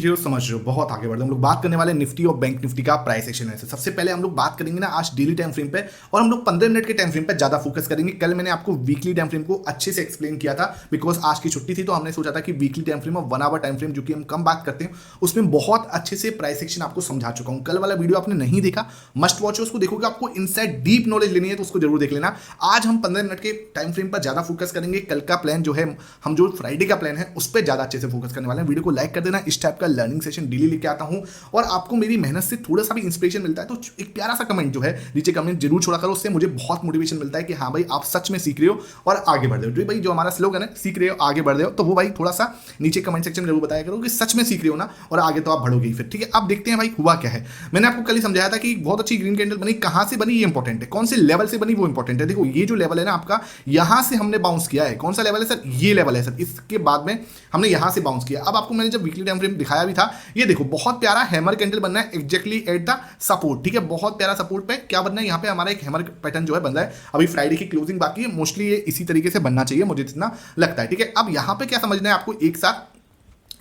रहे हो, समझ रहे हो, बहुत आगे बढ़ रहे हो। हम लोग बात करने वाले निफ्टी और बैंक निफ्टी का प्राइस एक्शन है। सबसे पहले हम लोग बात करेंगे ना आज डेली टाइम फ्रेम पे, और हम लोग 15 मिनट के टाइम फ्रेम पे ज्यादा फोकस करेंगे। कल मैंने आपको वीकली टाइम फ्रेम को अच्छे से एक्सप्लेन किया था, बिकॉज आज की छुट्टी थी, तो हमने सोचा था कि वीकली टाइम फ्रेम और 1 आवर टाइम फ्रेम जो कि हम कम बात करते हैं उसमें बहुत अच्छे से प्राइस एक्शन आपको समझा चुका हूं। कल वाला वीडियो आपने नहीं देखा, मस्ट वॉच है, उसको देखोगे, आपको इनसाइड डीप नॉलेज लेनी है तो उसको जरूर देख लेना। आज हम 15 मिनट के टाइम फ्रेम पर ज्यादा फोकस करेंगे। कल का प्लान जो है, हम जो फ्राइडे का प्लान है उस पर ज्यादा अच्छे से फोकस करने वाले हैं। वीडियो को लाइक कर देना। इस टाइप का लर्निंग सेशन डेली लेके आता हूं और आपको मेरी मेहनत से थोड़ा सा भी इंस्पिरेशन मिलता है तो एक प्यारा सा कमेंट जो है नीचे कमेंट जरूर छोड़ा करो। उससे मुझे बहुत मोटिवेशन मिलता है कि हाँ भाई आप सच में सीख रहे हो और आगे बढ़ रहे हो। भाई जो हमारा स्लोगन है सीख रहे हो आगे बढ़ रहे हो, तो वो भाई थोड़ा सा नीचे कमेंट सेक्शन में जरूर बताया करो कि सच में सीख रहे हो ना, और आगे तो आप बढ़ोगे ही फिर। ठीक है, अब देखते हैं भाई हुआ क्या है। मैंने आपको कल ही समझाया था कि बहुत अच्छी ग्रीन कैंडल बनी, कहां से बनी ये इंपॉर्टेंट है, कौन से लेवल से बनी वो इंपॉर्टेंट है। देखो ये जो लेवल है ना आपका, यहां से हमने बाउंस किया है। कौन सा लेवल है सर? ये लेवल है सर। इसके बाद में हमने यहां से बाउंस किया। अब आपको मैंने जब वीकली टाइम फ्रेम दिखाया भी था, ये देखो बहुत प्यारा हैमर कैंडल बनना है एग्जैक्टली एट द सपोर्ट। ठीक है, बहुत प्यारा सपोर्ट पे क्या बनना है, यहाँ पे हमारा एक हैमर पैटर्न जो है बन रहा है। अभी फ्राइडे की क्लोजिंग बाकी है, मोस्टली ये इसी तरीके से बनना चाहिए, मुझे जितना लगता है। ठीक है, अब यहाँ पे क्या समझना है आपको एक साथ,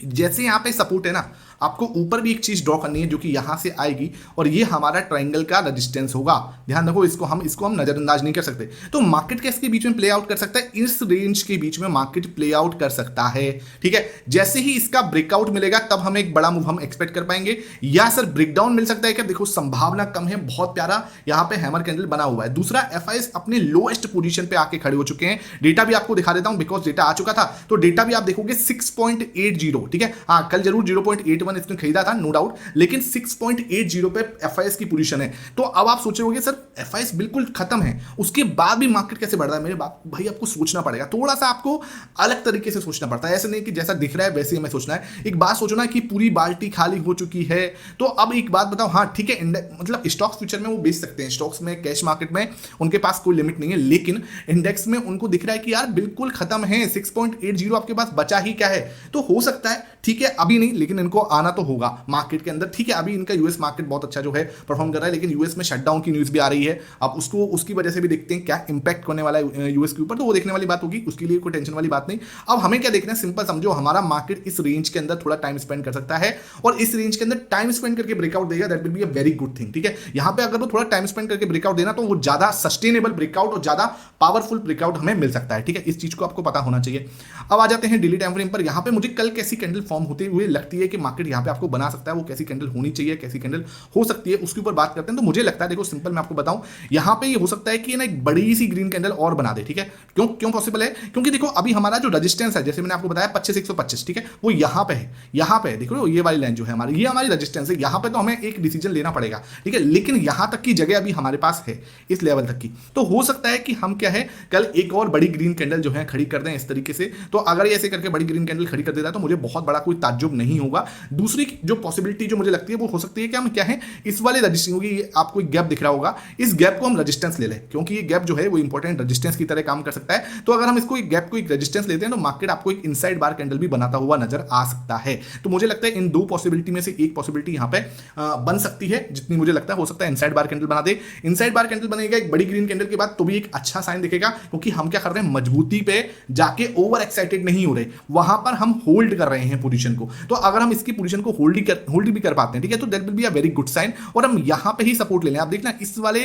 जैसे यहाँ पे सपोर्ट है ना, आपको ऊपर भी एक चीज ड्रॉ करनी है जो कि यहां से आएगी और ये हमारा ट्रायंगल का रेजिस्टेंस होगा। ध्यान रखो, इसको हम नजरअंदाज नहीं कर सकते। तो मार्केट कैसे बीच में प्ले आउट कर सकता है, इस रेंज के बीच में मार्केट प्ले आउट कर सकता है। ठीक है, जैसे ही इसका ब्रेकआउट मिलेगा तब हम एक बड़ा मूव हम एक्सपेक्ट कर पाएंगे, या सर ब्रेकडाउन मिल सकता है क्या? देखो संभावना कम है, बहुत प्यारा यहाँ पे हैमर कैंडल बना हुआ है। दूसरा, एफआईएस अपने लोएस्ट पोजीशन पे आके खड़े हो चुके हैं। डेटा भी आपको दिखा देता हूं, बिकॉज डेटा आ चुका था, तो डेटा भी आप देखोगे 6.80। ठीक है, हाँ कल जरूर 0.81 इसने खरीदा था, नो डाउट, लेकिन 6.80 पे एफआईएस की पोजीशन है। तो अब आप सोच रहे होंगे सर एफआईएस बिल्कुल खत्म है, उसके बाद भी मार्केट कैसे बढ़ रहा है? मेरे बात भाई आपको सोचना पड़ेगा, थोड़ा सा आपको अलग तरीके से सोचना पड़ता है। ऐसे नहीं कि जैसा दिख रहा है वैसे ही हमें सोचना है। एक बात सोचना कि पूरी बाल्टी खाली हो चुकी है, तो अब एक बात बताओ, हाँ ठीक है, मतलब स्टॉक्स फ्यूचर में वो बेच सकते हैं, स्टॉक्स में कैश मार्केट में उनके पास कोई लिमिट नहीं है, लेकिन इंडेक्स में उनको दिख रहा है कि यार बिल्कुल खत्म है, 6.80 आपके पास बचा ही क्या है। तो हो सकता है, ठीक है अभी नहीं, लेकिन इनको आना तो होगा मार्केट के अंदर। ठीक है, अभी इनका यूएस मार्केट बहुत अच्छा जो है परफॉर्म कर रहा है, लेकिन यूएस में शटडाउन की न्यूज़ भी आ रही है। अब उसको उसकी वजह से भी देखते हैं क्या इंपैक्ट होने वाला है यूएस के ऊपर, तो वो देखने वाली बात होगी, उसके लिए कोई टेंशन वाली बात नहीं। अब हमें क्या देखना है, सिंपल समझो, हमारा मार्केट इस रेंज के अंदर थोड़ा टाइम स्पेंड कर सकता है, और इस रेंज के अंदर टाइम स्पेंड करके ब्रेकआउट देगा, that will be a very good thing. ठीक है, यहां पे अगर वो थोड़ा टाइम स्पेंड करके ब्रेकआउट देना तो वो ज्यादा सस्टेनेबल ब्रेकआउट और ज्यादा पावरफुल ब्रेकआउट हमें मिल सकता है। ठीक है, इस चीज को आपको पता होना चाहिए। अब आ जाते हैं डेली टाइम फ्रेम पर। यहां पे मुझे कल कैसी कैंडल फॉर्म होते हुए लगती है कि मार्केट यहां पे आपको बना सकता है, वो कैसी कैंडल होनी चाहिए, कैसी कैंडल हो सकती है, उसके ऊपर बात करते हैं। तो मुझे लगता है, देखो सिंपल मैं आपको बताऊं, यहां पे ये हो सकता है कि ना एक बड़ी सी ग्रीन कैंडल और बना दे। ठीक है, क्यों क्यों पॉसिबल है? क्योंकि देखो अभी हमारा जो रेजिस्टेंस है, जैसे मैंने आपको बताया 25,125, ठीक है, वो यहां पे है, यहां पे देखो ये वाली लाइन जो है हमारी, ये हमारी रेजिस्टेंस है। यहां पे तो हमें एक डिसीजन लेना पड़ेगा, ठीक है, लेकिन यहां तक की जगह अभी हमारे पास है, इस लेवल तक की। तो हो सकता है कि हम क्या है, कल एक और बड़ी ग्रीन कैंडल जो है खड़ी कर दें इस तरीके से। तो अगर ये ऐसे करके बड़ी ग्रीन कैंडल खड़ी कर देता है तो मुझे बहुत बड़ा कोई ताज्जुब नहीं होगा। दूसरी जो पॉसिबिलिटी जो मुझे लगती है वो हो सकती है कि हम क्या है, इस वाले रजिस्टेंस, आपको एक गैप दिख रहा होगा, इस गैप को हम रेजिस्टेंस ले लें, क्योंकि ये गैप जो है वो इंपॉर्टेंट रेजिस्टेंस की तरह काम कर सकता है। तो अगर हम इसको एक गैप को एक रेजिस्टेंस लेते हैं तो मार्केट आपको एक इनसाइड बार कैंडल भी बनाता हुआ नजर आ सकता है। तो मुझे लगता है इन दो पॉसिबिलिटी में से एक पॉसिबिलिटी यहां पे बन सकती है, जितनी मुझे लगता है हो सकता है इनसाइड बार कैंडल बना दे। इनसाइड बार कैंडल बनेगा एक बड़ी ग्रीन कैंडल के बाद, तो भी एक अच्छा साइन दिखेगा, क्योंकि हम क्या कर रहे हैं, मजबूती पे जाके ओवर एक्साइटेड नहीं हो रहे, वहां पर हम होल्ड कर रहे हैं पोजीशन को। तो अगर हम इसकी पोजीशन को होल्ड भी कर पाते हैं, ठीक है, तो that will be a very good sign. और हम यहां पे ही सपोर्ट ले लें। आप देखना इस वाले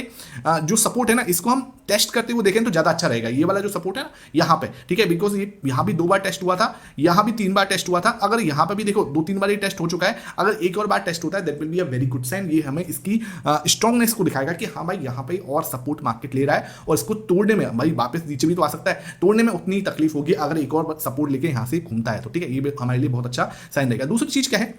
जो सपोर्ट है ना, इसको हम टेस्ट करते हुए देखें तो ज्यादा अच्छा रहेगा। ये वाला जो सपोर्ट है ना यहां पे, ठीक है, बिकॉज ये यहां भी 2 बार टेस्ट हुआ था, यहां भी 3 बार टेस्ट हुआ था। अगर यहां पे भी देखो 2-3 बार ये टेस्ट हो चुका है, अगर एक और बार टेस्ट होता है that will be a very good sign. ये हमें इसकी स्ट्रांगनेस को दिखाएगा कि हाँ भाई यहां पे और सपोर्ट मार्केट ले रहा है, और इसको तोड़ने में भाई वापस नीचे भी तो आ सकता है, तोड़ने में उतनी तकलीफ होगी अगर एक और सपोर्ट लेके यहां से घूमता है तो। ठीक है, ये हमारे लिए बहुत अच्छा साइन रहेगा। दूसरी चीज क्या है,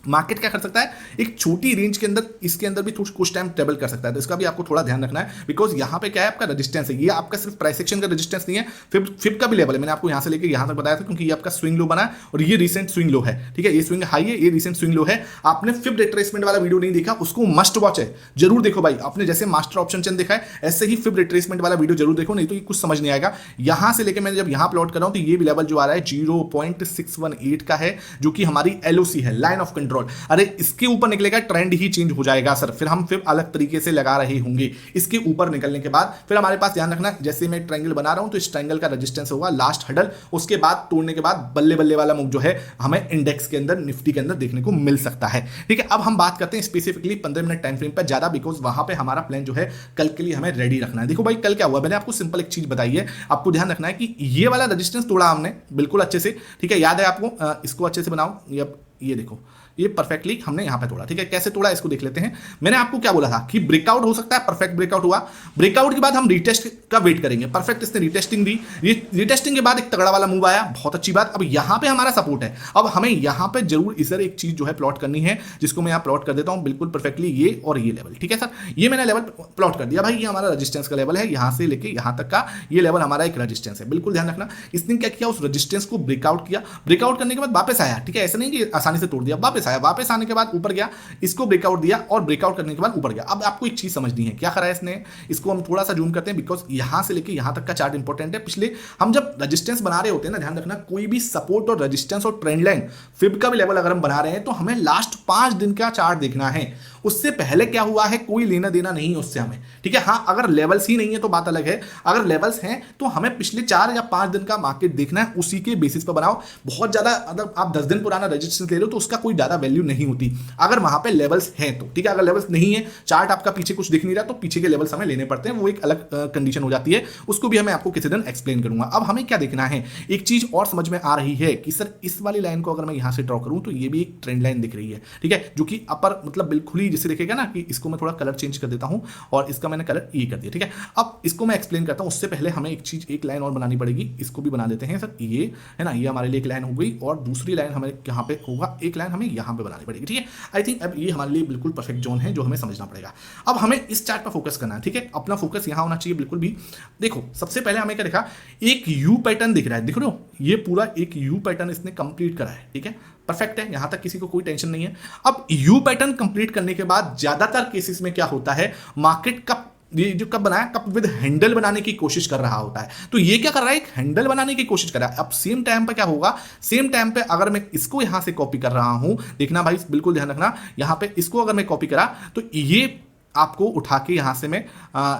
मार्केट क्या कर सकता है, एक छोटी रेंज के अंदर इसके अंदर भी कुछ टाइम ट्रेवल कर सकता है, तो इसका भी आपको थोड़ा ध्यान रखना है, बिकॉज यहां पे क्या है, आपका रेजिस्टेंस है, ये आपका सिर्फ प्राइस एक्शन का रेजिस्टेंस नहीं है, फिफ्थ का भी लेवल है। मैंने आपको यहां से लेकर यहां तक बताया था, क्योंकि ये आपका स्विंग लो बना है और ये रिसेंट स्विंग लो है। ठीक है, ये स्विंग हाई है, ये रिसेंट स्विंग लो है। आपने फिफ्थ रिट्रेसमेंट वाला वीडियो नहीं देखा, उसको मस्ट वॉच है, जरूर देखो भाई। आपने जैसे मास्टर ऑप्शन चेन देखा है, ऐसे ही फिफ्थ रिट्रेसमेंट वाला वीडियो जरूर देखो, नहीं तो ये कुछ समझ नहीं आएगा। यहां से लेकर मैं जब यहां प्लॉट कर रहा हूं तो ये लेवल जो आ रहा है 0.618 का है, जो कि हमारी एलओसी है, लाइन ऑफ कंट्रोल कंट्रोल। अरे इसके ऊपर निकलेगा ट्रेंड ही चेंज हो जाएगा सर, फिर हम अलग तरीके से लगा रहे होंगे। इसके ऊपर निकलने के बाद फिर हमारे पास ध्यान रखना, जैसे मैं ट्रायंगल बना रहा हूं तो इस ट्रायंगल का रेजिस्टेंस होगा लास्ट हडल, उसके बाद तोड़ने के बाद बल्ले बल्ले वाला मूव जो है हमें इंडेक्स के अंदर, निफ्टी के अंदर देखने को मिल सकता है। ठीक है, अब हम बात करते हैं स्पेसिफिकली 15 मिनट टाइम फ्रेम पर ज्यादा, बिकॉज वहां पे हमारा प्लान जो है कल के लिए हमें रेडी रखना है। देखो भाई कल क्या हुआ, मैंने आपको सिंपल एक चीज बताई है, आपको ध्यान रखना है कि ये वाला रेजिस्टेंस तोड़ा हमने बिल्कुल अच्छे से, ठीक है, याद है आपको, इसको अच्छे से बनाओ, ये देखो ये परफेक्टली हमने यहां पे तोड़ा। ठीक है, कैसे तोड़ा इसको देख लेते हैं। मैंने आपको क्या बोला था कि ब्रेकआउट हो सकता है, परफेक्ट ब्रेकआउट हुआ, ब्रेकआउट के बाद हम रिटेस्ट का वेट करेंगे। परफेक्ट इसने रिटेस्टिंग दी, रिटेस्टिंग के बाद एक तगड़ा वाला मूव आया, बहुत अच्छी बात। अब यहां पे हमारा सपोर्ट है, अब हमें यहां पे जरूर इधर एक चीज जो है प्लॉट करनी है, जिसको मैं यहां प्लॉट कर देता हूं बिल्कुल परफेक्टली, ये और ये लेवल। ठीक है सर, ये मैंने लेवल प्लॉट कर दिया भाई, ये हमारा रजिस्टेंस का लेवल है, यहां से लेके यहां तक का ये लेवल हमारा एक रजिस्टेंस है। बिल्कुल ध्यान रखना, इसने क्या किया, उस रजिस्टेंस को ब्रेकआउट किया, ब्रेकआउट करने के बाद वापस आया। ठीक है, ऐसा नहीं कि आसानी से तोड़ दिया, वापस आया, वापस आने के बाद ऊपर गया, इसको ब्रेकआउट दिया और ब्रेकआउट करने के बाद ऊपर गया। अब आपको एक चीज समझनी है, क्या करा है इसने, इसको हम थोड़ा सा जूम करते हैं, बिकॉज यहां से लेके यहां तक का चार्ट इंपॉर्टेंट है। पिछले हम जब रजिस्टेंस बना रहे होते हैं ना, ध्यान रखना, कोई भी सपोर्ट और रजिस्टेंस और ट्रेंड लाइन, फिब का भी लेवल अगर हम बना रहे हैं तो हमें लास्ट 5 दिन का चार्ट देखना है, उससे पहले क्या हुआ है कोई लेना देना नहीं उससे हमें। ठीक है, हाँ अगर लेवल्स ही नहीं है तो बात अलग है, अगर लेवल्स हैं तो हमें पिछले 4 या 5 दिन का मार्केट देखना है, उसी के बेसिस पर बनाओ। बहुत ज्यादा अगर आप 10 दिन पुराना रजिस्टेंस ले लो तो उसका कोई ज्यादा वैल्यू नहीं होती, अगर वहां पे लेवल्स हैं तो। ठीक है, अगर लेवल्स नहीं है, चार्ट आपका पीछे कुछ दिख नहीं रहा, तो पीछे के लेवल्स हमें लेने पड़ते हैं, वो एक अलग कंडीशन हो जाती है, उसको भी हमें आपको किसी दिन एक्सप्लेन करूंगा। अब हमें क्या देखना है, एक चीज और समझ में आ रही है कि सर इस वाली लाइन को अगर मैं यहां से ड्रॉ करूं तो ये भी एक ट्रेंड लाइन दिख रही है। ठीक है, जो कि अपर मतलब बिल्कुल ही जिसे देखेगा ना कि इसको मैं थोड़ा कलर चेंज कर देता हूं और इसका मैंने कलर ये कर दिया। ठीक है, अब इसको मैं एक्सप्लेन करता हूं, उससे पहले हमें एक चीज, एक लाइन और बनानी पड़ेगी, इसको भी बना देते हैं सर, ये है ना, ये हमारे लिए एक लाइन हो गई और दूसरी लाइन हमें यहां पे होगा, एक लाइन हमें यहां पे बनानी पड़ेगी। ठीक है, आई थिंक अब ये हमारे लिए बिल्कुल परफेक्ट जोन है जो हमें समझना पड़ेगा। अब हमें इस चार्ट पर फोकस करना है। ठीक है, अपना फोकस यहां होना चाहिए बिल्कुल भी। देखो सबसे पहले हमें क्या देखा, एक यू पैटर्न दिख रहा है, देख रहे हो, ये पूरा एक यू पैटर्न इसने कंप्लीट करा है। ठीक है, परफेक्ट है, यहां तक किसी को कोई टेंशन नहीं है। अब यू पैटर्न कंप्लीट करने के बाद ज्यादातर केसेस में क्या होता है, मार्केट का ये जो कप बनाया, कप विद हैंडल बनाने की कोशिश कर रहा होता है। तो ये क्या कर रहा है, एक हैंडल बनाने की कोशिश कर रहा है। अब सेम टाइम पे क्या होगा, सेम टाइम पे अगर मैं इसको यहां से कॉपी कर रहा हूं, देखना भाई बिल्कुल ध्यान रखना, यहां पे इसको अगर मैं कॉपी करा तो ये आपको उठा के यहां से मैं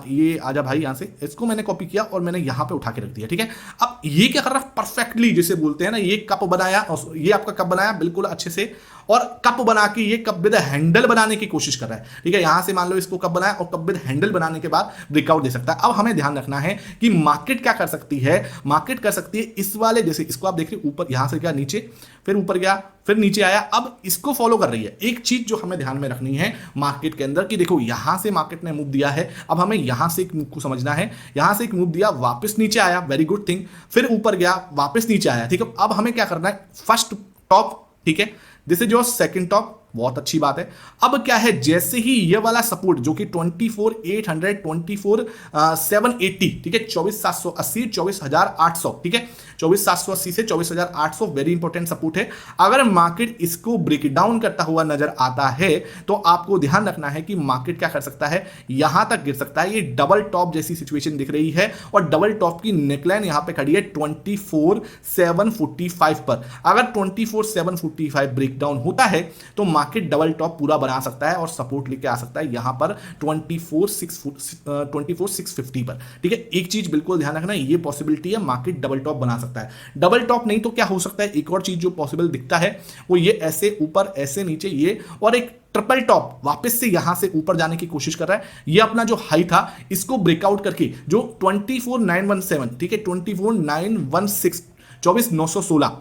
ये आजा भाई, यहां से इसको मैंने कॉपी किया और मैंने यहां पे उठा के रख दिया। ठीक है, अब ये क्या कर रहा है, परफेक्टली जिसे बोलते हैं ना, ये कप बनाया, ये आपका कप बनाया बिल्कुल अच्छे से, और कप बना के ये कप विद हैंडल बनाने की कोशिश कर रहा है। ठीक है, यहां से मान लो इसको कप बनाया और कप विद हैंडल बनाने के बाद ब्रेकआउट दे सकता है। अब हमें ध्यान रखना है कि मार्केट क्या कर सकती है, मार्केट कर सकती है इस वाले, जैसे इसको आप देख रहे ऊपर, यहां से क्या नीचे, फिर ऊपर गया, फिर नीचे आया, अब इसको फॉलो कर रही है। एक चीज जो हमें ध्यान में रखनी है मार्केट के अंदर कि देखो यहां से मार्केट ने मूव दिया है, अब हमें यहां से एक मूव को समझना है, यहां से एक मूव दिया, वापस नीचे आया, वेरी गुड थिंग, फिर ऊपर गया, वापस नीचे आया। ठीक है, अब हमें क्या करना है, फर्स्ट टॉप, ठीक है, this is your second top, बहुत अच्छी बात है। अब क्या है, जैसे ही ये वाला सपोर्ट जो कि 24,800, 24,780, ठीक है, 24,780, 24,800, ठीक है, 24,780 से 24,800 वेरी इंपॉर्टेंट सपोर्ट है। अगर मार्केट इसको ब्रेक डाउन करता हुआ नजर आता है तो आपको ध्यान रखना है कि मार्केट क्या कर सकता है, यहां तक गिर सकता है। ये डबल टॉप जैसी सिचुएशन दिख रही है और डबल टॉप की नेकलाइन यहां पे खड़ी है 24,745 पर। अगर 24,745 ब्रेक डाउन होता है तो मार्केट डबल टॉप पूरा बना सकता है और सपोर्ट लेके आ सकता है यहां पर 24,650 पर। ठीक है, एक चीज बिल्कुल ध्यान रखना, ये पॉसिबिलिटी है, मार्केट डबल टॉप बना सकता है। डबल टॉप नहीं तो क्या हो सकता है, एक और चीज जो पॉसिबल दिखता है वो ये ऐसे ऊपर, ऐसे नीचे, ये, और एक ट्रिपल टॉप वापस से यहां से ऊपर जाने की कोशिश कर रहा है। ये अपना जो हाई था इसको ब्रेकआउट करके जो 24,917, ठीक है, 24,916, 24,916,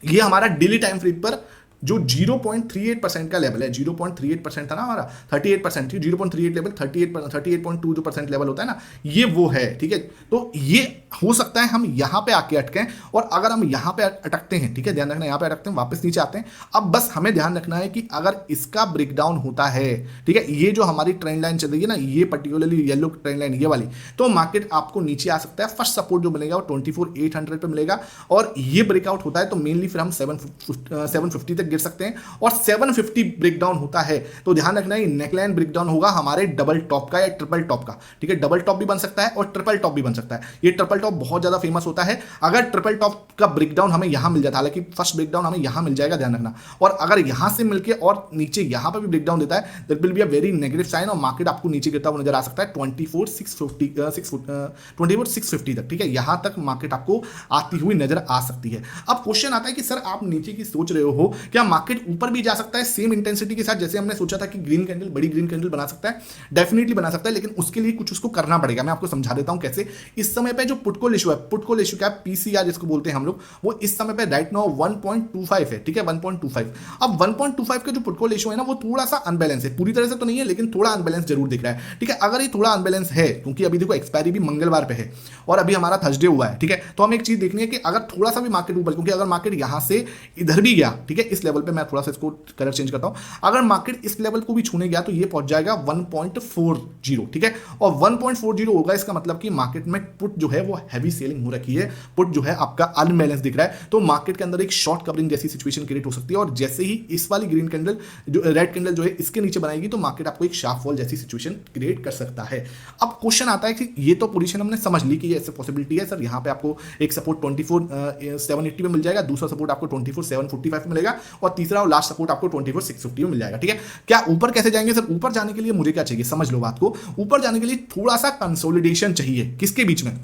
ये हमारा डेली टाइम फ्रेम पर जो 0.38% का लेवल है, 0.38% था ना हमारा, 38% थी, 0.38 लेवल, 38.2 जो परसेंट लेवल होता है ना, ये वो है। ठीक है, तो ये हो सकता है हम यहां पे आके अटकें, और अगर हम यहां पे अटकते हैं, ठीक है, ध्यान रखना, यहां पे अटकते हैं, वापस नीचे आते हैं। अब बस हमें ध्यान रखना है कि अगर इसका ब्रेकडाउन होता है, ठीक है, ये जो हमारी ट्रेंड लाइन चल रही है ना, ये पर्टिकुलरली येलो ट्रेंड लाइन, ये वाली, तो मार्केट आपको नीचे आ सकता है। फर्स्ट सपोर्ट जो मिलेगा वो 24,800 पे मिलेगा, और ये ब्रेकआउट होता है तो मेनली फिर हम 750 तक गिर सकते हैं और 750 ब्रेकडाउन होता है तो ध्यान रखना है नेकलाइन ब्रेकडाउन होगा हमारे डबल टॉप का या ट्रिपल टॉप का, ठीक है। डबल टॉप भी बन सकता है और ट्रिपल टॉप भी बन सकता है। ये ट्रिपल टॉप बहुत ज्यादा फेमस होता है। अगर ट्रिपल टॉप का ब्रेकडाउन हमें यहां मिल जाता है, हालांकि फर्स्ट ब्रेकडाउन हमें यहां मिल जाएगा, ध्यान रखना, और अगर यहां से मिलकर और नीचे यहां पर भी ब्रेकडाउन देता है that will be a very negative sign और मार्केट आपको नीचे गिरता हुआ नजर आ सकता है 24,650 तक, ठीक है। यहां तक मार्केट आपको आती हुई नजर आ सकती है। अब क्वेश्चन आता है कि सर आप नीचे की सोच रहे हो, क्या मार्केट ऊपर भी जा सकता है सेम इंटेंसिटी के साथ, जैसे हमने सोचा था कि ग्रीन कैंडल, बड़ी ग्रीन कैंडल बना सकता है? डेफिनेटली बना सकता है, लेकिन उसके लिए कुछ उसको करना पड़ेगा। मैं आपको समझा देता हूं कैसे। इस समय पे जो पुट कॉल इशू है, पुट कॉल इशू क्या, पीसीआर जिसको बोलते हैं हम लोग, वो इस समय पे राइट नाउ 1.25 है, ठीक है, 1.25। अब 1.25 का जो पुट कॉल इशू है ना, वो थोड़ा सा अनबैलेंस है, पूरी तरह से तो नहीं है लेकिन थोड़ा अनबैलेंस जरूर दिख रहा है, ठीक है। अगर ये थोड़ा अनबैलेंस है, क्योंकि अभी देखो एक्सपायरी भी मंगलवार पे है और अभी हमारा थर्सडे हुआ है, ठीक है, तो हमें एक चीज देखनी है कि अगर थोड़ा सा भी मार्केट ऊपर, क्योंकि अगर मार्केट यहां से इधर भी गया, ठीक है, इस लेवल पे, मैं थोड़ा सा इसको कलर चेंज करता हूं, अगर मार्केट इस लेवल को भी छूने गया तो ये पहुंच जाएगा 1.40, ठीक है, और 1.40 होगा, इसका मतलब कि मार्केट में पुट जो है वो हैवी सेलिंग हो रखी है, पुट जो है आपका अनबैलेंस दिख रहा है, तो मार्केट के अंदर एक शॉर्ट कवरिंग जैसी सिचुएशन क्रिएट हो सकती है। और जैसे ही इस वाली ग्रीन कैंडल जो रेड कैंडल जो है इसके नीचे बनाएगी तो मार्केट आपको एक शार्प फॉल जैसी सिचुएशन क्रिएट कर सकता है। अब क्वेश्चन आता है कि ये तो पोजीशन हमने समझ ली कि ऐसे पॉसिबिलिटी है सर, यहाँ पे आपको एक सपोर्ट 24,780 में मिल जाएगा, दूसरा सपोर्ट आपको 24,745 में मिलेगा और तीसरा और लास्ट सपोर्ट आपको 24,650 में मिल जाएगा, ठीक है। क्या ऊपर कैसे जाएंगे सर? ऊपर जाने के लिए मुझे क्या चाहिए, समझ लो बात को। ऊपर जाने के लिए थोड़ा सा कंसोलिडेशन चाहिए, किसके बीच में?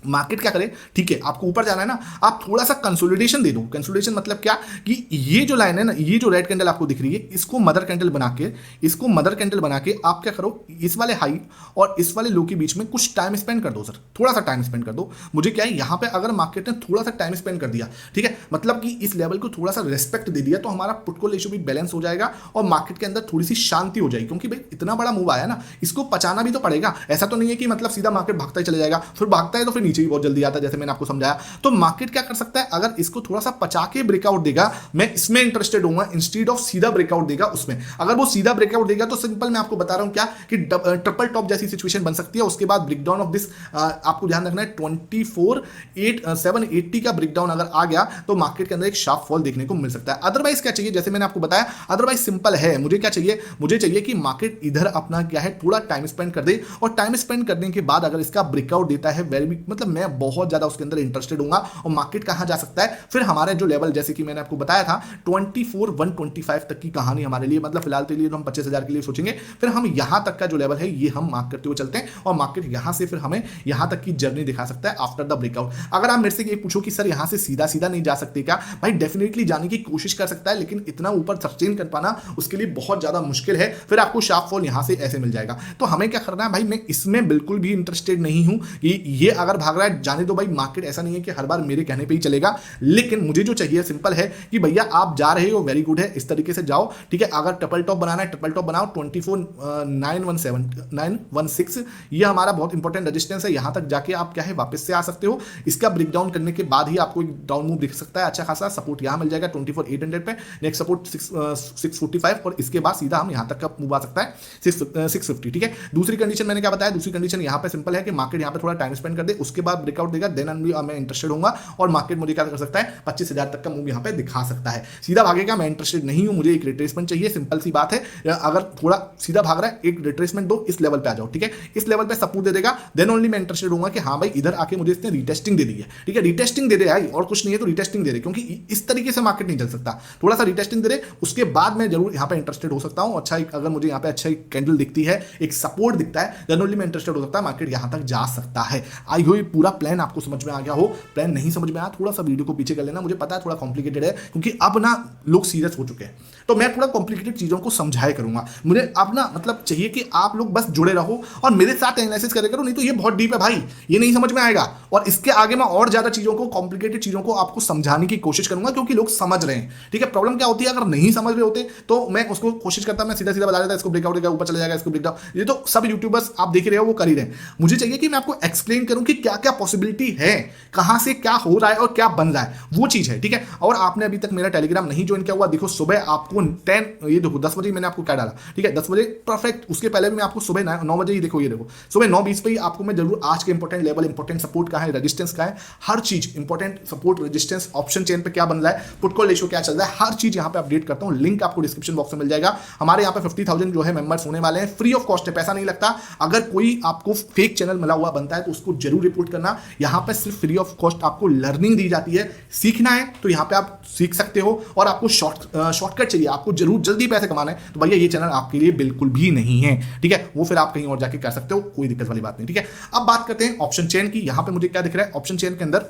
मार्केट क्या करे, ठीक है, आपको ऊपर जाना है ना, आप थोड़ा सा कंसोलिडेशन दे दो। कंसोलिडेशन मतलब क्या कि ये जो लाइन है ना, ये जो रेड कैंडल आपको दिख रही है, इसको मदर कैंडल बना के, इसको मदर कैंडल बना के आप क्या करो, इस वाले हाई और इस वाले लो के बीच में कुछ टाइम स्पेंड कर दो सर, थोड़ा सा टाइम स्पेंड कर दो। मुझे क्या है, यहां पे अगर मार्केट ने थोड़ा सा टाइम स्पेंड कर दिया, ठीक है, मतलब कि इस लेवल को थोड़ा सा रेस्पेक्ट दे दिया, तो हमारा पुट कॉल रेशियो भी बैलेंस हो जाएगा और मार्केट के अंदर थोड़ी सी शांति हो जाएगी। क्योंकि भाई इतना बड़ा मूव आया ना, इसको पचाना भी तो पड़ेगा। ऐसा तो नहीं है कि मतलब सीधा मार्केट भागता ही चले जाएगा, फिर भागता है तो फिर नीचे भी बहुत जल्दी आता है, जैसे मैंने आपको समझाया। तो मार्केट क्या कर सकता है, अगर इसको थोड़ा सा पचा के ब्रेकआउट देगा, मैं इसमें इंटरेस्टेड हूंगा इंस्टेड ऑफ सीधा ब्रेकआउट देगा उसमें। अगर वो सीधा ब्रेकआउट देगा तो सिंपल मैं आपको बता रहा हूं क्या कि ट्रिपल टॉप जैसी सिचुएशन बन सकती है। उसके बाद ब्रेकडाउन ऑफ दिस आपको ध्यान रखना है 24,780 का ब्रेकडाउन अगर आ गया तो मार्केट के अंदर एक शार्प फॉल देखने को मिल सकता है। अदरवाइज क्या चाहिए, जैसे मैंने आपको बताया, अदरवाइज सिंपल है, मुझे क्या चाहिए, मुझे चाहिए कि मार्केट इधर अपना क्या है थोड़ा टाइम स्पेंड कर दे और टाइम स्पेंड करने के बाद अगर इसका ब्रेकआउट देता है वेरी, मतलब मैं बहुत ज्यादा उसके अंदर इंटरेस्टेड हूंगा। और मार्केट कहां जा सकता है, फिर हमारे जो लेवल जैसे कि मैंने आपको बताया था 24,125 तक की कहानी हमारे लिए, मतलब फिलहाल के लिए तो हम 25,000 के लिए सोचेंगे, फिर हम यहां तक का जो लेवल है ये हम मार्क करते हुए चलते हैं और मार्केट यहां से फिर हमें यहां तक की जर्नी दिखा सकता है आफ्टर द ब्रेकआउट। अगर आप मेरे से ये पूछो कि सर यहां से सीधा सीधा नहीं जा सकते क्या, भाई डेफिनेटली जाने की कोशिश कर सकता है, लेकिन इतना ऊपर सस्टेन कर पाना उसके लिए बहुत ज्यादा मुश्किल है। फिर आपको शार्प फॉल यहां से ऐसे मिल जाएगा। तो हमें क्या करना है भाई, मैं इसमें बिल्कुल भी इंटरेस्टेड नहीं हूं। ये अगर भाग रहा है जाने दो भाई, मार्केट ऐसा नहीं है कि हर बार मेरे कहने पे ही चलेगा, लेकिन मुझे जो चाहिए सिंपल है कि भैया आप जा रहे हो वेरी गुड है, इस तरीके से जाओ, ठीक है। अगर ट्रिपल टॉप बनाना है ट्रिपल टॉप बनाओ, 24,916 ये हमारा बहुत इंपॉर्टेंट रेजिस्टेंस है, यहां तक जाके आप क्या है वापस से आ सकते हो। इसका ब्रेकडाउन करने के बाद ही आपको एक डाउन मूव दिख सकता है अच्छा खासा। सपोर्ट यहां मिल जाएगा 24,800 पे, नेक्स्ट सपोर्ट 645 और इसके बाद सीधा हम यहां तक का मूव आ सकता है 650, ठीक है। दूसरी कंडीशन मैंने क्या बताया, दूसरी कंडीशन यहां पे सिंपल है कि मार्केट यहां पे थोड़ा टाइम स्पेंड कर दे, उसके बाद ब्रेकआउट देगा, देन मैं इंटरेस्टेड होऊंगा और मार्केट मुझे क्या कर सकता है 25,000 तक का मूव यहां पे दिखा सकता है। सीधा भागेगा मैं इंटरेस्टेड नहीं हूं, मुझे एक रिट्रेसमेंट चाहिए, सिंपल सी बात है। अगर थोड़ा सीधा भाग रहा है एक रिट्रेसमेंट दो, इस लेवल पे आ जाओ, ठीक है, इस लेवल पे सपोर्ट दे देगा, देन ओनली मैं इंटरेस्टेड होऊंगा कि हां भाई इधर आके मुझे इसने रिटेस्टिंग दे दी है, ठीक है। रिटेस्टिंग दे दे भाई, और कुछ नहीं है तो रिटेस्टिंग दे दे, क्योंकि इस तरीके से मार्केट नहीं चल सकता। थोड़ा सा रिटेस्टिंग दे दे, उसके बाद मैं जरूर यहां पे इंटरेस्टेड हो सकता हूं। अच्छा अगर मुझे यहां पे अच्छा कैंडल दिखती है, एक सपोर्ट दिखता है, देन ओनली मैं इंटरेस्टेड हो सकता है, मार्केट यहां तक जा सकता है। आई हो ये पूरा प्लान आपको समझ में आ गया हो। प्लान नहीं समझ में आया थोड़ा सा वीडियो को पीछे कर लेना, मुझे पता है थोड़ा कॉम्प्लिकेटेड है, क्योंकि अब ना लोग सीरियस हो चुके हैं, तो मैं थोड़ा कॉम्प्लिकेटेड चीजों को समझाया करूंगा। मुझे अब ना मतलब चाहिए कि आप लोग बस जुड़े रहो और मेरे साथ एनालिसिस करे करो, नहीं तो ये बहुत डीप है भाई, ये नहीं समझ में आएगा। और इसके आगे मैं और ज्यादा चीजों को, कॉम्प्लिकेटेड चीजों को आपको समझाने की कोशिश करूंगा, क्योंकि लोग समझ रहे हैं, ठीक है। प्रॉब्लम क्या होती है, अगर नहीं समझ रहे होते तो मैं उसको कोशिश करता, मैं सीधा सीधा बता देता इसको ब्रेकआउट देगा ऊपर चला जाएगा, इसको ब्रेकडाउन, ये तो सब यूट्यूबर्स आप देख रहे हो वो कर ही रहे हैं। मुझे चाहिए कि मैं आपको एक्सप्लेन करूं कि क्या क्या पॉसिबिलिटी है, कहां से क्या हो रहा है और क्या बन रहा है, वो चीज है। ठीक है, और आपने अभी तक मेरा टेलीग्राम नहीं ज्वाइन किया हुआ, देखो सुबह आपको 10 ये देखो 10 बजे मैंने आपको क्या डाला, ठीक है 10 बजे परफेक्ट, उसके पहले भी मैं आपको सुबह 9 बजे ही देखो, ये देखो सुबह 9:20 पे ही आपको मैं जरूर आज के इंपॉर्टेंट लेवल, इंपॉर्टेंट सपोर्ट का है, रेजिस्टेंस का है, हर चीज important support resistance, option chain पे क्या बन रहा है, पुट कॉल रेशियो क्या चल रहा है, हर चीज यहाँ पे अपडेट करता हूँ। लिंक आपको डिस्क्रिप्शन बॉक्स में मिल जाएगा। हमारे यहाँ पे 50,000 जो है मेंबर्स होने वाले हैं, फ्री ऑफ कॉस्ट है, पैसा नहीं लगता। अगर कोई आपको फेक चैनल मिला हुआ बनता है तो उसको जरूर रिपोर्ट करना। यहाँ पे सिर्फ फ्री ऑफ कॉस्ट आपको लर्निंग दी जाती है, सीखना है तो यहाँ पे आप सीख सकते हो, और आपको शॉर्टकट चाहिए, आपको जरूर जल्दी पैसे कमाना है तो भैया ये चैनल आपके लिए बिल्कुल भी नहीं है। ठीक है, वो फिर आप कहीं और जाके कर सकते हो, कोई दिक्कत वाली बात नहीं। ठीक है, अब बात करते हैं ऑप्शन चेन की। यहाँ पे मुझे क्या दिख रहा है ऑप्शन चेन के अंदर,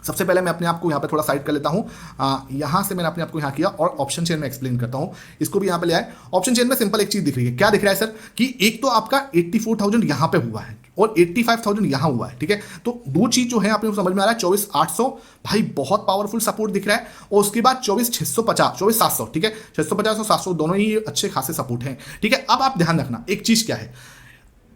सबसे पहले मैं अपने आप को यहाँ पे थोड़ा साइड कर लेता हूँ। यहाँ से मैंने अपने आप को यहाँ किया और ऑप्शन चेन में एक्सप्लेन करता हूँ, इसको भी यहाँ पे ले आए। ऑप्शन चेन में सिंपल एक चीज दिख रही है, क्या दिख रहा है सर कि एक तो आपका 84,000 यहाँ पे हुआ है और 85,000 यहाँ हुआ है। ठीक है, तो दो चीज जो है आपको समझ में आ रहा है। 24,800 भाई बहुत पावरफुल सपोर्ट दिख रहा है, और उसके बाद 24,650, 24,700। ठीक है, 650 और 700 दोनों ही अच्छे खासे सपोर्ट हैं। ठीक है, अब आप ध्यान रखना एक चीज क्या है,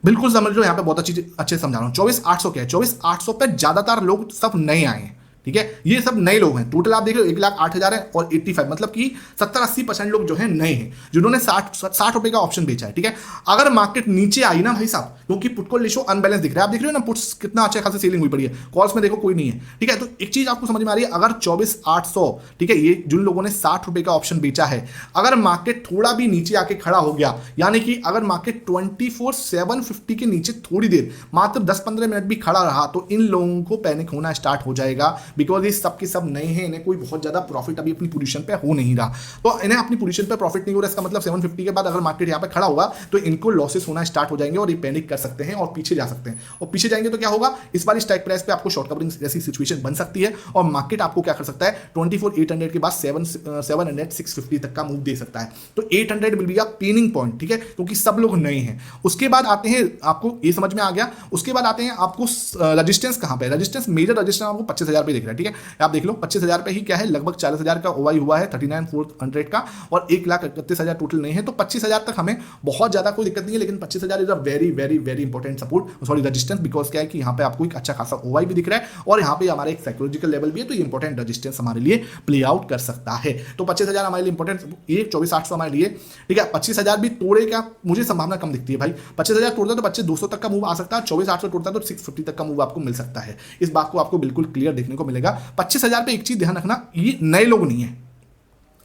बिल्कुल समझ लो, यहाँ पे बहुत अच्छे समझा रहा हूँ। 24,800 क्या है, 24,800 पे ज्यादातर लोग सब नए आए हैं। ठीक है, ये सब नए लोग हैं, टोटल आप देख लो 1,08,000 है और 85, मतलब कि 70-80% लोग जो है नए हैं, जिन्होंने 60 रुपए का ऑप्शन बेचा है। ठीक है, अगर मार्केट नीचे आई ना भाई साहब, क्योंकि पुट कॉल रेशियो अनबैलेंस दिख रहा है, आप देख रहे हो ना पुट्स कितना अच्छा खासा सेलिंग हुई पड़ी है, कॉल्स में देखो कोई नहीं है। ठीक है, तो एक चीज आपको समझ में आ रही है, अगर 24,800, ठीक है, ये जिन लोगों ने 60 रुपए का ऑप्शन बेचा है, अगर मार्केट थोड़ा भी नीचे आके खड़ा हो गया, यानी कि अगर मार्केट 24,750 के नीचे थोड़ी देर मात्र 10-15 मिनट भी खड़ा रहा, तो इन लोगों को पैनिक होना स्टार्ट हो जाएगा, बिकॉज ये सब के सब नए हैं, इन्हें कोई बहुत ज्यादा प्रॉफिट अभी अपनी पोजीशन पे हो नहीं रहा। तो इन्हें अपनी पोजीशन पे प्रॉफिट नहीं हो रहा, इसका मतलब 750 के बाद अगर मार्केट यहाँ पे खड़ा होगा तो इनको लॉसेस होना स्टार्ट हो जाएंगे और ये पैनिक कर सकते हैं और पीछे जा सकते हैं, और पीछे जाएंगे तो क्या होगा, इस बार स्ट्राइक प्राइस पे आपको शॉर्ट कवरिंग जैसी सिचुएशन बन सकती है, और मार्केट आपको क्या कर सकता है 24,800 के बाद 700-650 तक का मूव दे सकता है। तो 800 will be a penning point. ठीक है, क्योंकि सब लोग नए हैं। उसके बाद आते हैं, आपको ये समझ में आ गया, उसके बाद आते हैं आपको रजिस्टेंस कहां पे, रजिस्टेंस मेजर रजिस्टेंस आपको 25,000 पे दिख रहा है। ठीक है, आप देख लो 25,000 पे ही क्या है, लगभग 40,000 का ओवाई हुआ है, 39,400 का, और 1,31,000 टोटल नहीं है, तो 25,000 तक हमें बहुत ज्यादा कोई दिक्कत नहीं है। लेकिन 25,000 is a very very very important support, sorry resistance, because क्या है कि यहाँ पे आपको एक अच्छा खासा ओवाई भी दिख रहा है और यहाँ पे हमारा एक साइकोलॉजिकल लेवल भी है, तो ये इंपॉर्टेंट रजिस्टेंस हमारे लिए प्ले आउट कर सकता है। तो 25,000 हमारे लिए इंपॉर्टेंट, ये 24,800 हमारे लिए। ठीक है, 25,000 भी तोड़े का मुझे संभावना कम दिखती है भाई, 25,000 तोड़ता है तो 25,200 तक का मूव आ सकता है, 24,800 तोड़ता है तो 650 तक का मूव आपको मिल सकता है। इस बात को आपको बिल्कुल क्लियर देखने को मिलेगा। 25,000 पे एक चीज ध्यान रखना, ये नए लोग नहीं है,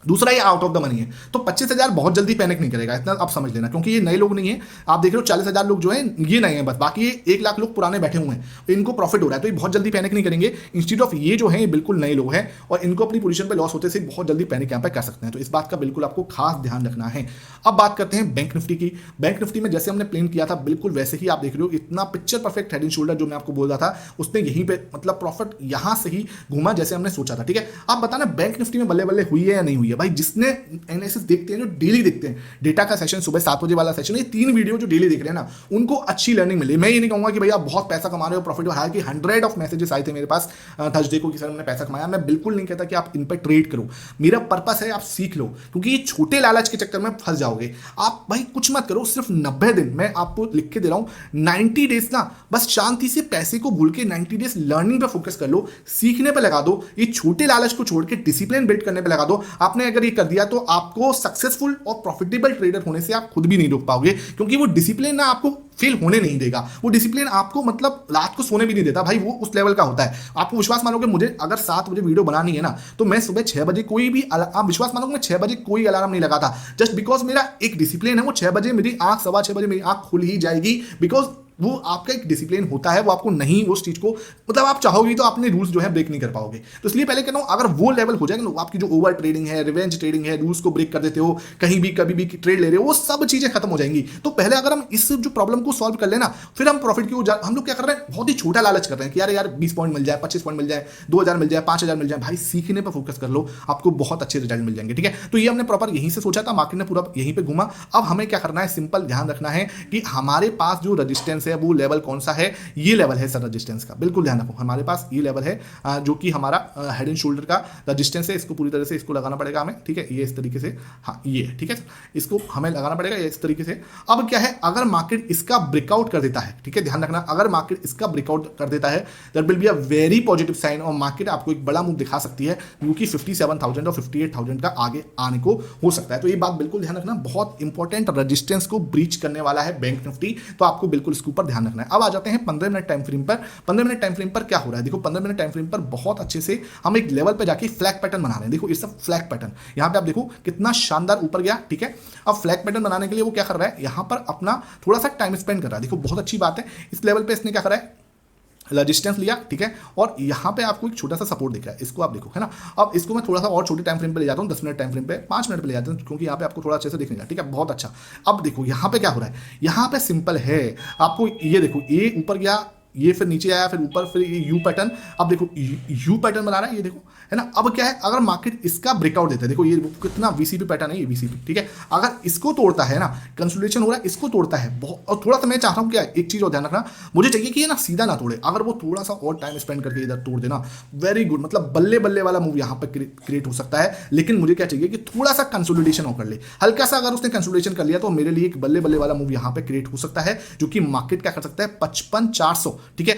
दूसरा ये आउट ऑफ द मनी है, तो 25,000 बहुत जल्दी पैनिक नहीं करेगा, इतना आप समझ लेना, क्योंकि ये नए लोग नहीं है। आप देख रहे हो 40,000 लोग जो हैं ये नए हैं बस, बाकी ये 1,00,000 लोग पुराने बैठे हुए हैं, तो इनको प्रॉफिट हो रहा है, तो ये बहुत जल्दी पैनिक नहीं करेंगे। इंस्टीट्यूट ऑफ ये जो है ये बिल्कुल नए लोग हैं और इनको अपनी पोजीशन पे लॉस होते से बहुत जल्दी पैनिक यहाँ पे कर सकते हैं, तो इस बात का बिल्कुल आपको खास ध्यान रखना है। अब बात करते हैं बैंक निफ्टी की। बैंक निफ्टी में जैसे हमने प्लान किया था बिल्कुल वैसे ही आप देख रहे हो, इतना picture perfect head and shoulder जो मैं आपको बोल रहा था, उसने यहीं पे मतलब प्रॉफिट यहां से ही घूमा जैसे हमने सोचा था। ठीक है, आप बताना बैंक निफ्टी में बल्ले बल्ले हुई है या नहीं हुई है। भाई जिसने एनालिसिस देखते हैं, जो डेली देखते हैं, डेटा का सेशन सुबह 7 बजे वाला सेशन, ये 3 वीडियो जो डेली देख रहे हैं ना, उनको अच्छी लर्निंग मिली। मैं ये नहीं कहूंगा कि भैया बहुत पैसा कमा रहे हो, प्रॉफिट, हालांकि 100 ऑफ मैसेजेस आए थे मेरे पास थर्सडे को कि सर हमने पैसा कमाया। मैं बिल्कुल नहीं कहता कि आप इन पर ट्रेड करो, मेरा पर्पस है आप सीख लो, क्योंकि ये छोटे लालच के चक्कर में फंस जाओगे आप। भाई कुछ मत करो, सिर्फ 90 दिन मैं आपको लिख के दे रहा हूं, 90 डेज ना बस शांति से पैसे को भूल के 90 डेज लर्निंग पे फोकस कर लो, सीखने पे लगा दो, ये छोटे लालच को छोड़ के डिसिप्लिन बिल्ड करने पे लगा दो। आपने अगर ये कर दिया तो आपको सक्सेसफुल और प्रॉफिटेबल ट्रेडर होने से आप खुद भी नहीं रोक पाओगे, क्योंकि वो डिसिप्लिन ना आपको फेल होने नहीं देगा। वो डिसिप्लिन आपको मतलब रात को सोने भी नहीं देता भाई, वो उस लेवल का होता है। आपको विश्वास मानोगे, मुझे अगर 7 बजे वीडियो बनानी है ना, तो मैं सुबह 6 बजे कोई भी आप विश्वास मानोगे मैं 6 बजे कोई अलार्म नहीं लगाता, जस्ट बिकॉज मेरा एक डिसिप्लिन है। वो 6 बजे मेरी आंख, 6:15 बजे मेरी आंख खुल ही जाएगी, बिकॉज वो आपका एक डिसिप्लिन होता है। वो आपको नहीं उस चीज को मतलब आप चाहोगे तो अपने रूल्स जो है ब्रेक नहीं कर पाओगे। तो इसलिए पहले कहता हूं, अगर वो लेवल हो जाएगा ना, आपकी जो ओवर ट्रेडिंग है, रिवेंज ट्रेडिंग है, रूल्स को ब्रेक कर देते हो, कहीं भी कभी भी ट्रेड ले रहे हो, वो सब चीजें खत्म हो जाएंगी। तो पहले अगर हम इस जो प्रॉब्लम को सॉल्व कर लेना, फिर हम प्रॉफिट की ओर हम लोग क्या कर रहे हैं, बहुत ही छोटा लालच कर रहे हैं कि यार 20 पॉइंट मिल जाए, 25 पॉइंट मिल जाए, 2,000 मिल जाए, 5,000 मिल जाए। भाई सीखने पर फोकस कर लो, आपको बहुत अच्छे रिजल्ट मिल जाएंगे। ठीक है, तो ये हमने प्रॉपर यहीं से सोचा था, मार्केट ने पूरा यहीं पे घूमा। अब हमें क्या करना है, सिंपल ध्यान रखना है कि हमारे पास जो रजिस्टेंस है वो लेवल कौन सा है, ये लेवल है सर रजिस्टेंस का, बिल्कुल ध्यान रखो हमारे पास ये लेवल है जो कि हमारा हेड एंड शोल्डर का रजिस्टेंस है, इसको पूरी तरह से इसको लगाना पड़ेगा हमें, ठीक है, ये इस तरीके से, हाँ ये ठीक है, इसको हमें लगाना पड़ेगा ये इस तरीके से। अब क्या है, अगर मार्केट इसका ब्रेकआउट कर देता है, ठीक है, ध्यान रखना, अगर मार्केट इसका ब्रेकआउट कर देता है that will be a very positive sign और मार्केट आपको एक बड़ा मूव दिखा सकती है, क्योंकि 57,000 और 58,000 का आगे आने को हो सकता है। तो ये बात बिल्कुल ध्यान रखना, बहुत इंपॉर्टेंट रजिस्टेंस को ब्रीच करने वाला है बैंक निफ्टी, तो आपको बिल्कुल इसके ऊपर ध्यान रखना है। अब आ जाते हैं 15 मिनट टाइम फ्रेम पर। 15 मिनट टाइम फ्रेम पर क्या हो रहा है, देखो 15 मिनट टाइम फ्रेम पर बहुत अच्छे से हम एक लेवल पर जाके फ्लैग पैटर्न बना रहे हैं। देखो इट्स अ फ्लैग पैटर्न, यहां पे आप देखो कितना शानदार ऊपर गया, ठीक है। अब फ्लैग पैटर्न बनाने के लिए वो क्या कर रहा है, यहां पर अपना थोड़ा सा टाइम स्पेंड कर रहा है। देखो बहुत अच्छी बात है, इस लेवल पे इसने क्या करा है, रजिस्टेंस लिया, ठीक है, और यहाँ पे आपको एक छोटा सा सपोर्ट दिख रहा है, इसको आप देखो, है ना। अब इसको मैं थोड़ा सा और छोटे टाइम फ्रेम पे ले जाता हूँ, 10 मिनट टाइम फ्रेम पे, 5 मिनट पे ले जाता हूँ, क्योंकि यहाँ पे आपको थोड़ा अच्छे से दिखने का, ठीक है, बहुत अच्छा। अब देखो यहाँ पे क्या हो रहा है, यहाँ पे सिंपल है, आपको ये देखो, ये ऊपर गया, ये फिर नीचे आया, फिर ऊपर, फिर ये यू पैटर्न, अब देखो यू पैटर्न बना रहा है, ये देखो, है ना। अब क्या है, अगर मार्केट इसका ब्रेकआउट देता है, देखो ये कितना वीसीपी पैटर्न है, ये वीसीपी, ठीक है, अगर इसको तोड़ता है ना, कंसोलिडेशन हो रहा है, इसको तोड़ता है बहुत, और थोड़ा सा मैं चाह रहा हूँ क्या, एक चीज और ध्यान रखना, मुझे चाहिए कि ये ना सीधा ना तोड़े, अगर वो थोड़ा सा और टाइम स्पेंड करके इधर तोड़ देना, वेरी गुड, मतलब बल्ले बल्ले वाला मूव यहाँ पर क्रिएट हो सकता है। लेकिन मुझे क्या चाहिए कि थोड़ा सा कंसोलिडेशन और कर ले, हल्का सा अगर उसने कंसोलिडेशन कर लिया तो मेरे लिए एक बल्ले बल्ले वाला मूव यहाँ पे क्रिएट हो सकता है, जो कि मार्केट क्या कर सकता है, 55,400, ठीक है,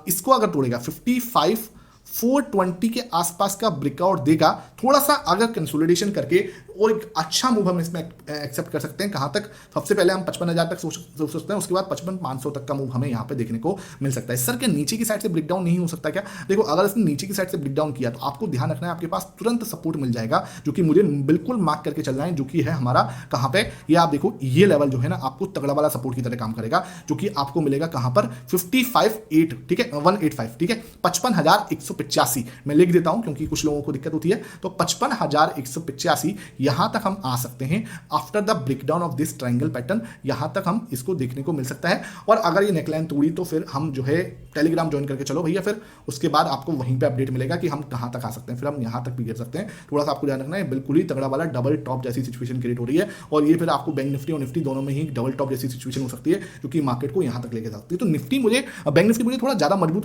इसको अगर तोड़ेगा 55,420 के आसपास का ब्रेकआउट देगा, थोड़ा सा अगर कंसोलिडेशन करके, और एक अच्छा मूव हम इसमें एक्सेप्ट कर सकते हैं। कहां तक, सबसे पहले हम 55,000 तक सोच सकते हैं, उसके बाद 55,500 तक का मूव हमें यहां पे देखने को मिल सकता है। सर के नीचे की साइड से ब्रेकडाउन नहीं हो सकता क्या, देखो अगर इसने नीचे की साइड से ब्रेकडाउन किया तो आपको ध्यान रखना है, आपके पास तुरंत सपोर्ट मिल जाएगा, जो कि मुझे बिल्कुल मार्क करके चलना है, जो कि है हमारा कहां पे, ये आप देखो, ये लेवल जो है ना आपको तगड़ा वाला सपोर्ट की तरह काम करेगा, जो कि आपको मिलेगा कहां पर, 55,800, ठीक है, 185, ठीक है, 55,185 मैं लिख देता हूं क्योंकि कुछ लोगों को दिक्कत होती है, तो 55,185 यहां तक हम आ सकते हैं after the breakdown of this triangle pattern, यहां तक हम इसको देखने को मिल सकता है। और अगर ये नेकलाइन तोड़ी तो फिर हम जो है टेलीग्राम ज्वाइन करके चलो भैया, फिर उसके बाद आपको वहीं पे अपडेट मिलेगा कि हम कहां तक आ सकते हैं, फिर हम यहां तक भी गिर सकते हैं। थोड़ा सा आपको ध्यान रखना है, बिल्कुल ही तगड़ा वाला डबल टॉप जैसी सिचुएशन क्रिएट हो रही है, और ये फिर आपको बैंक निफ्टी और निफ्टी दोनों में ही डबल टॉप जैसी सिचुएशन हो सकती है, जो कि मार्केट को यहां तक लेके जा सकती है। तो निफ्टी मुझे, बैंक निफ्टी मुझे थोड़ा ज्यादा मजबूत